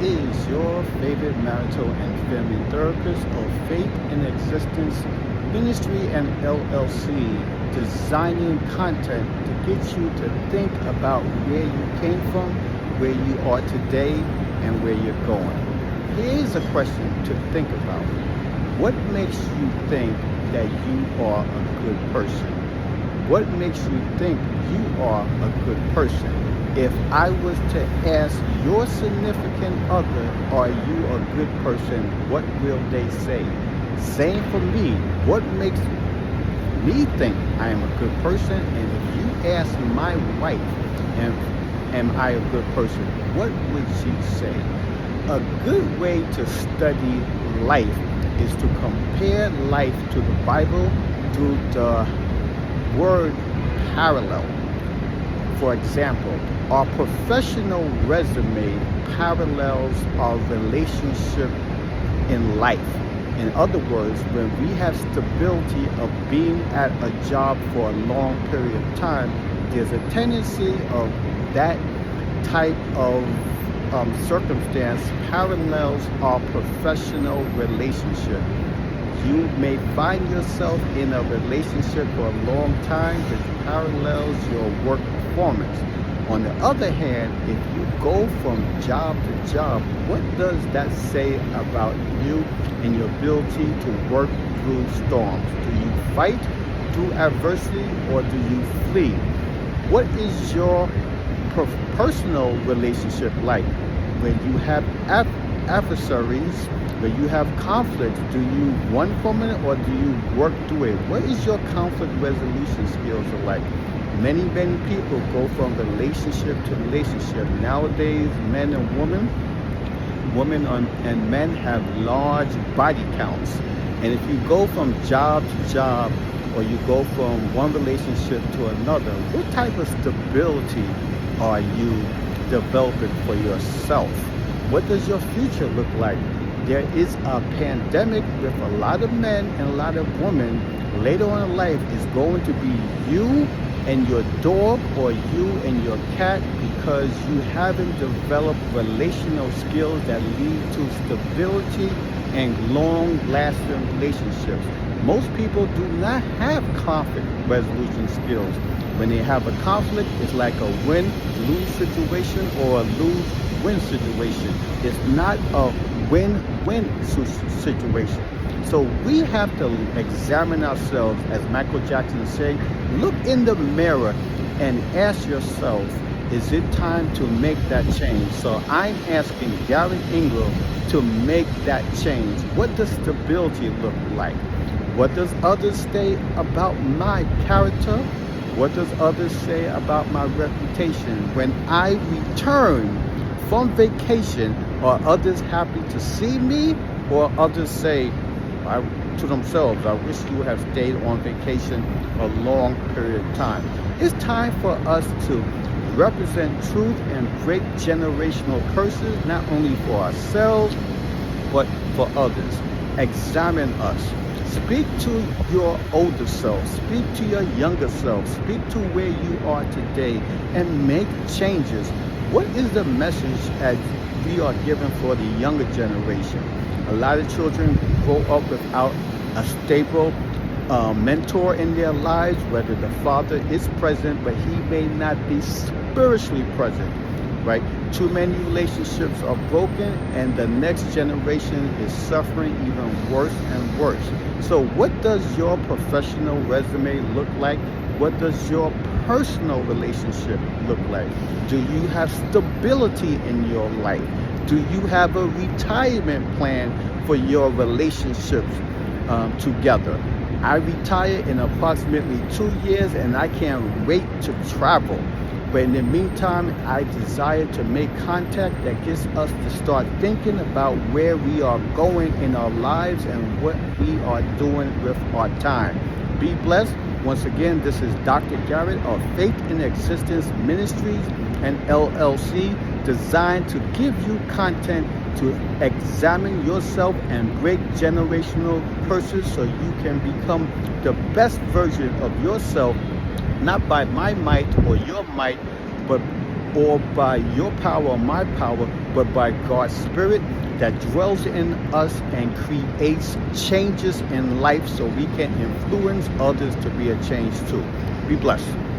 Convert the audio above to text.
is your favorite marital and family therapist of Faith in Existence Ministry and LLC, designing content to get you to think about where you came from, where you are today, and where you're going. Here's a question to think about. What makes you think that you are a good person? What makes you think you are a good person? If I was to ask your significant other, are you a good person, what will they say? Same for me. What makes me think I am a good person? And if you ask my wife, am I a good person, what would she say? A good way to study life is to compare life to the Bible through the word parallel. For example, our professional resume parallels our relationship in life. In other words, when we have stability of being at a job for a long period of time, there's a tendency of that type of circumstance parallels our professional relationship. You may find yourself in a relationship for a long time which parallels your work performance. On the other hand, if you go from job to job, what does that say about you and your ability to work through storms? Do you fight through adversity or do you flee? What is your personal relationship like? When you have adversaries, when you have conflict, do you run from it or do you work through it? What is your conflict resolution skills like? Many people go from relationship to relationship. Nowadays, men and women and men have large body counts. And if you go from job to job or you go from one relationship to another, what type of stability are you developing for yourself? What does your future look like? There is a pandemic with a lot of men and a lot of women. Later on in life, is going to be you and your dog or you and your cat, because you haven't developed relational skills that lead to stability and long-lasting relationships. Most people do not have conflict resolution skills. When they have a conflict, it's like a win-lose situation or a lose-win situation. It's not a win-win situation. So we have to examine ourselves, as Michael Jackson said, look in the mirror and ask yourself, is it time to make that change? So I'm asking Gary Ingram to make that change. What does stability look like? What does others say about my character? What does others say about my reputation? When I return from vacation, are others happy to see me, or others say to themselves, I wish you would have stayed on vacation a long period of time? It's time for us to represent truth and break generational curses, not only for ourselves, but for others. Examine us. Speak to your older self. Speak to your younger self. Speak to where you are today and make changes. What is the message that we are given for the younger generation? A lot of children grow up without a stable mentor in their lives, whether the father is present, but he may not be spiritually present, right? Too many relationships are broken, and the next generation is suffering even worse and worse. So what does your professional resume look like? What does your personal relationship look like? Do you have stability in your life? Do you have a retirement plan for your relationships together? I retire in approximately 2 years and I can't wait to travel. But in the meantime, I desire to make contact that gets us to start thinking about where we are going in our lives and what we are doing with our time. Be blessed. Once again, this is Dr. Garrett of Faith in Existence Ministries and LLC, designed to give you content to examine yourself and break generational curses so you can become the best version of yourself, not by my might or your might, but or by your power or my power, but by God's Spirit that dwells in us and creates changes in life so we can influence others to be a change too. Be blessed.